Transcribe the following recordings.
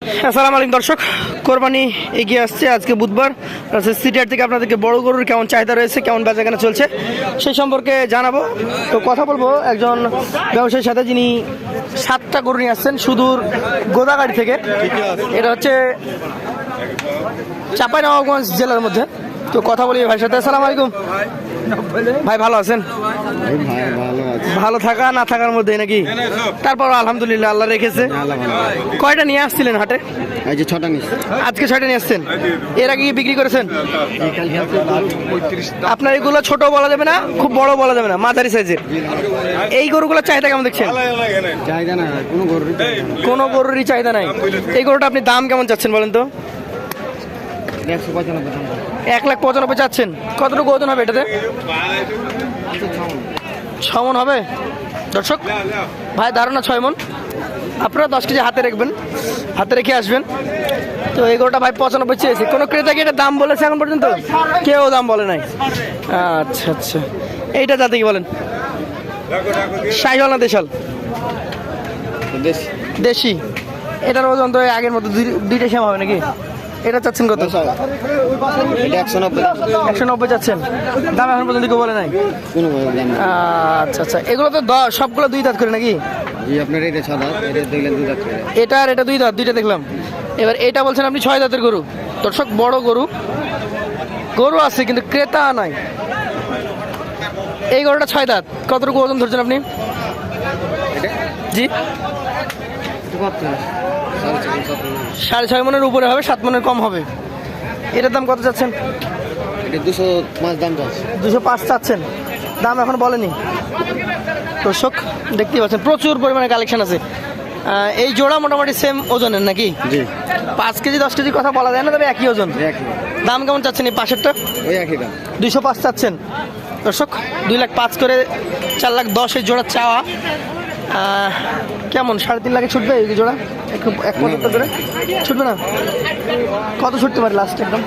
আসসালামু আলাইকুম দর্শক, কোরবানি এগিয়ে আসছে। আজকে বুধবার সিটিহাট থেকে আপনাদেরকে বড় গরুর কেমন চাহিদা রয়েছে, কেমন বেচাকেনা চলছে সেই সম্পর্কে জানাবো। তো কথা বলবো একজন ব্যবসায়ীর সাথে, যিনি 7টা গরু নিয়ে আসছেন সুদূর গোদাগাড়ি থেকে। এটা হচ্ছে চাঁপাইনবাবগঞ্জ জেলার মধ্যে। তো কথা বলি ভাইয়ের সাথে। আসসালামু আলাইকুম ভাই, ভালো আছেন? ভালো থাকা না থাকার মধ্যে নাকি? তারপর আলহামদুলিল্লাহ আল্লাহ রেখেছে। কয়টা নিয়ে আসছিলেন হাটে? আজকে 6টা নিয়ে আসছেন। এর আগে কি বিক্রি করেছেন? আপনার এগুলো ছোট বলা যাবে না, খুব বড় বলা যাবে না, মাঝারি সাইজের। এই গরুগুলোর চাহিদা কেমন দেখছেন? কোনো গরুরই চাহিদা নাই। এই গরুটা আপনি দাম কেমন চাচ্ছেন বলেন তো? 1,95,000 চাচ্ছেন। কতটুকু ওজন হবে এটাতে? 6 মণ হবে দর্শক। ভাই ধারণা 6 মণ। আপনারা 10 কেজি হাতে রাখবেন, হাতে রেখে আসবেন। তো এই গরুটা ভাই 95 চেয়েছে। কোনো ক্রেতা কি এটা দাম বলেছে এখন পর্যন্ত? কেউ দাম বলে নাই। আচ্ছা আচ্ছা, এইটা যাতে কি বলেন, শাহিওয়াল না দেশাল? দেশি। এটার ওজন তো আগের মতো দুইটা সেম হবে নাকি? এটা চাচ্ছেন কত? 190 চাচ্ছেন। দাম এখন পর্যন্ত কেউ বলে নাই? আচ্ছা আচ্ছা, এগুলো তো সবগুলো 2 দাঁত করে নাকি? এটা আর এটা 2 দাঁত, 2টা দেখলাম। এবার এটা বলছেন আপনি 6 দাঁতের গরু। দর্শক বড় গরু, গরু আছে কিন্তু ক্রেতা নাই। এই গরুটা 6 দাঁত। কতটুকু ওজন ধরছেন আপনি? জি, 6.5 মণের উপরে হবে, 7 মণের কম হবে। এটার দাম কত চাচ্ছেন? 205 চাচ্ছেন। দাম এখন বলেনি। দর্শক দেখতেই পাচ্ছেন প্রচুর পরিমাণে কালেকশন আছে। এই জোড়া মোটামুটি সেম ওজনের নাকি? 5 কেজি 10 কেজি কথা বলা যায় না, তবে একই ওজন। দাম কেমন চাচ্ছেন এই পাশেরটা? 205 চাচ্ছেন। দর্শক 2,05,000 করে 4,10,000 এই জোড়া চাওয়া। কেমন 3.5 লাখে ছুটবে এই জোড়া? 1,75 করে ছুটবে না? কত ছুটতে পারে লাস্ট একদম?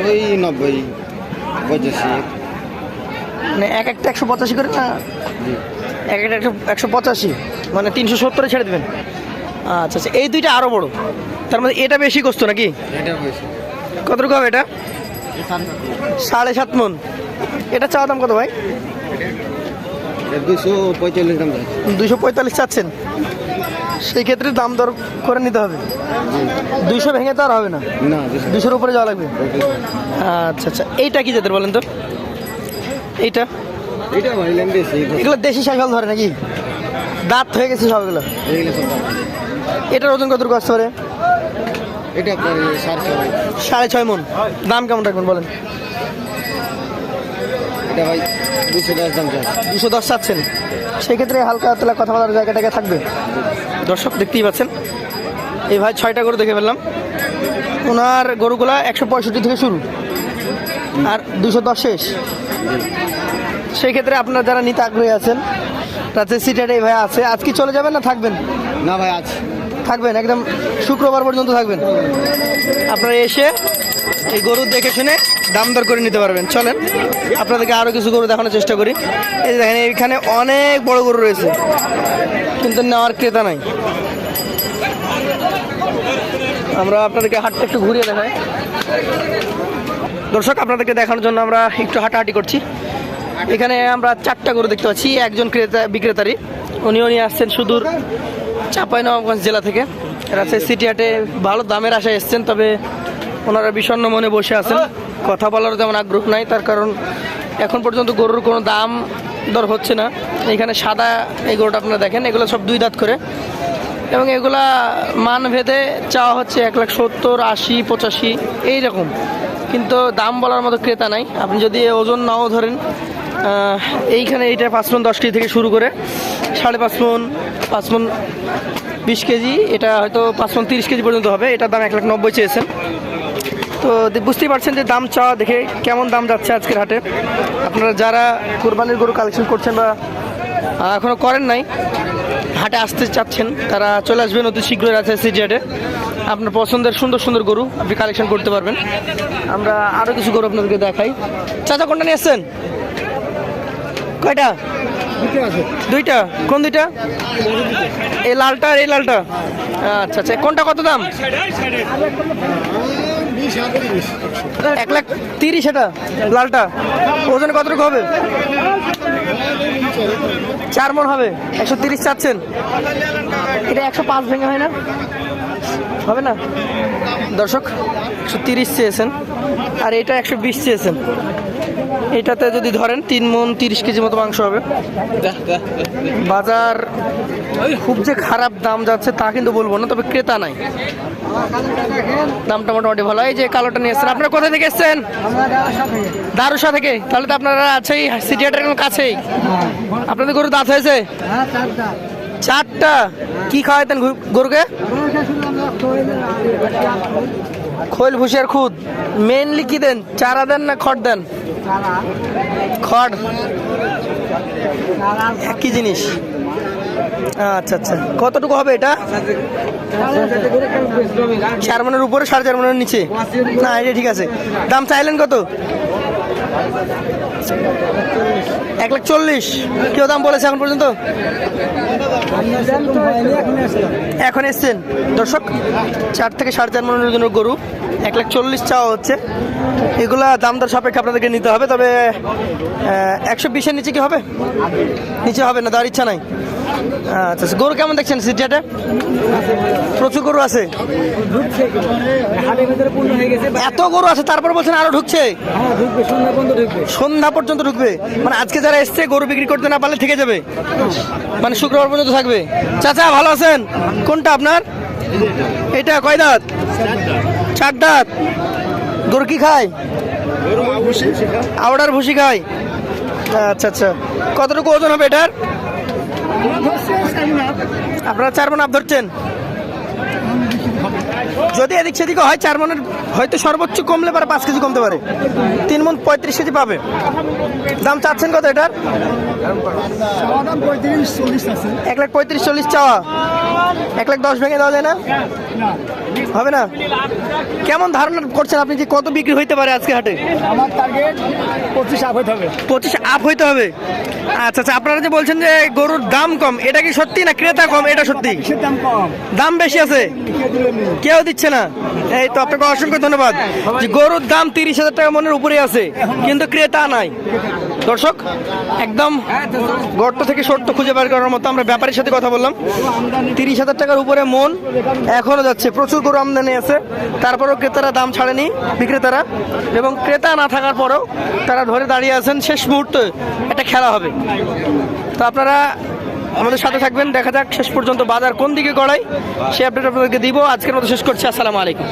90-85। মানে একটা 185 করে না? একটা 185, মানে 370-এ ছেড়ে দেবেন। আচ্ছা আচ্ছা, এই দুইটা আরো বড়, তার মধ্যে এটা বেশি কষ্ট নাকি? কতটুকু হবে এটা? 7.5 মণ। এটা চাওয়া দাম কত ভাই? 245 চাচ্ছেন। সেই ক্ষেত্রে দাম দর করে নিতে হবে। 200 ভেঙে তো আর হবে না, 200-এর উপরে যাওয়া লাগবে। আচ্ছা আচ্ছা, এইটা কি জাতের বলেন তো? এইটা এগুলো দেশি শাহিওয়াল ধরে নাকি? দাঁত হয়ে গেছে সবগুলো। এটার ওজন কতটুকু আসতে পারে? এটা 6.5 মণ। দাম কেমন রাখবেন বলেন? এটা ভাই 210 দাম চাই। 210 চাচ্ছেন। সেক্ষেত্রে হালকা তোলা কথা বলার জায়গাটাকে থাকবে। দর্শক দেখতেই পাচ্ছেন এই ভাই 6টা গরু দেখে ফেললাম। ওনার গরুগুলা 165 থেকে শুরু আর 210 শেষ। সেই ক্ষেত্রে আপনারা যারা নিতে আগ্রহী আছেন, রাজশাহী সিটিহাটে এই ভাই আছে। আজ কি চলে যাবেন না থাকবেন? না ভাই, আজ থাকবেন, একদম শুক্রবার পর্যন্ত থাকবেন। আপনারা এসে এই গরু দেখে শুনে দাম দর করে নিতে পারবেন। চলেন আপনাদেরকে আরও কিছু গরু দেখানোর চেষ্টা করি। এই যে দেখেন, এইখানে অনেক বড় গরু রয়েছে কিন্তু নেওয়ার ক্রেতা নাই। আমরা আপনাদেরকে হাটটা একটু ঘুরিয়ে দেখাই। দর্শক আপনাদেরকে দেখানোর জন্য আমরা একটু হাঁটাহাঁটি করছি। এখানে আমরা 4টা গরু দেখতে পাচ্ছি। একজন বিক্রেতারই, উনিও নিয়ে আসছেন সুদূর চাঁপাইনবাবগঞ্জ জেলা থেকে। রাজশাহী সিটিহাটে ভালো দামের আশায় এসছেন, তবে ওনারা বিষণ্ণ মনে বসে আছেন। কথা বলার তেমন আগ্রহ নাই, তার কারণ এখন পর্যন্ত গরুর কোনো দাম দর হচ্ছে না। এখানে সাদা এই গরুটা আপনারা দেখেন, এগুলো সব 2 দাঁত করে, এবং এগুলা মান ভেদে চাওয়া হচ্ছে 1,70,000, 80, 85 এইরকম, কিন্তু দাম বলার মতো ক্রেতা নাই। আপনি যদি ওজন নাও ধরেন, এইখানে এইটা 5 মণ 10 কেজি থেকে শুরু করে 5.5 মণ, 5 মণ 20 কেজি, এটা হয়তো 5 মণ 30 কেজি পর্যন্ত হবে। এটার দাম 1,90,000 চেয়েছেন। তো বুঝতেই পারছেন যে দাম চাওয়া দেখে কেমন দাম যাচ্ছে আজকের হাটে। আপনারা যারা কোরবানির গরু কালেকশন করছেন বা এখনও করেন নাই, হাটে আসতে চাচ্ছেন, তারা চলে আসবেন অতি শীঘ্রই রাজশাহী সিটিহাটে। আপনার পছন্দের সুন্দর সুন্দর গরু আপনি কালেকশন করতে পারবেন। আমরা আরও কিছু গরু আপনাদেরকে দেখাই। চাচা কোনটা নিয়ে এসছেন? কয়টা? দুইটা? কোন দুইটা? এই লালটা আর এই লালটা? আচ্ছা আচ্ছা, কোনটা কত দাম? 1,30,000 এটা লালটা। ওজন কতটুকু হবে? 4 মণ হবে। 130 চাচ্ছেন? এটা 105 ভেঙে হয় না? হবে না দর্শক? 130 চেয়েছেন আর এটা 120 চেয়েছেন। এটাতে যদি ধরেন 3 মণ 30 কেজি মতো মাংস হবে। বাজার খুব যে খারাপ দাম যাচ্ছে তা কিন্তু বলবো না, তবে ক্রেতা নাই, দামটা মোটামুটি ভালো। এই যে কালোটা নিয়ে এসছেন, আপনারা কোথা থেকে এসছেন? দারুসা থেকে। তাহলে তো আপনারা আছেই সিটি হাটের কাছেই। আপনাদের গরু দাঁত হয়েছে? 4টা। কি খাওয়াইতেন গরুকে? খোল ভুষি আর খুদ। মেনলি কি দেন? চারা দেন না খড় দেন? খড় একই জিনিস। আচ্ছা আচ্ছা, কতটুকু হবে এটা? 4 মণের উপরে, 4.5 মণের নিচে? না এটা ঠিক আছে। দাম চাইলেন কত? 1,40,000। কেউ দাম বলেছে এখন পর্যন্ত? এখন এসছেন দর্শক। 4 থেকে 4.5 মণের জন্য গরু 1,40,000 চাওয়া হচ্ছে। এগুলা দাম দর সাপেক্ষে আপনাদেরকে নিতে হবে। তবে 120-এর নিচে কি হবে? নিচে হবে না, দেওয়ার ইচ্ছা নাই। আচ্ছা আচ্ছা, গরু কেমন দেখছেন সিটিহাটে? প্রচুর গরু আছে। এত গরু আছে তারপর বলছেন আরো ঢুকছে? সন্ধ্যা পর্যন্ত ঢুকবে? মানে আজকে যারা এসছে গরু বিক্রি করতে না পারলে থেকে যাবে, মানে শুক্রবার পর্যন্ত থাকবে। চাচা ভালো আছেন? কোনটা আপনার? এটা কয় দাঁত? 4 দাঁত। গরু কি খায়? আওড়ার ভুসি খায়। আচ্ছা আচ্ছা, কতটুকু ওজন হবে এটার? আপনারা 4 মণ আপ ধরছেন? যদি এদিক সেদিকে হয় 4 মণের হয়তো সর্বোচ্চ কমলে পারে 5 কেজি কমতে পারে। 3 মণ 35 কেজি পাবে। দাম চাচ্ছেন কত এটার? 1,35,40 চাওয়া। 1,10,000 ভেঙে দেওয়া যায় না? হবে না? কেমন ধারণা করছেন আপনি যে কত বিক্রি হইতে পারে আজকে হাটে? আমার টার্গেট 25 আপ হইতে হবে। 25 আপ হইতে হবে। আচ্ছা আচ্ছা, আপনারা যে বলছেন যে গরুর দাম কম, এটা কি সত্যি না ক্রেতা কম? এটা সত্যি, দাম কম, দাম বেশি আছে, কেউ দিচ্ছে না। এই তো আপনাকে অসংখ্য ধন্যবাদ। যে গরুর দাম 30,000 টাকা মনের উপরে আছে কিন্তু ক্রেতা নাই। দর্শক একদম গর্ত থেকে সত্য খুঁজে বের করার মতো আমরা ব্যাপারীর সাথে কথা বললাম। 30,000 টাকার উপরে মন এখনো যাচ্ছে। প্রচুর গরু আমদানি আছে, তারপরেও ক্রেতারা দাম ছাড়েনি, বিক্রেতারা। এবং ক্রেতা না থাকার পরেও তারা ধরে দাঁড়িয়ে আছেন। শেষ মুহূর্তে একটা খেলা হবে, তো আপনারা আমাদের সাথে থাকবেন। দেখা যাক শেষ পর্যন্ত বাজার কোন দিকে গড়ায়, সে আপডেট আপনাদেরকে দিব। আজকের মতো শেষ করছি। আসসালামু আলাইকুম।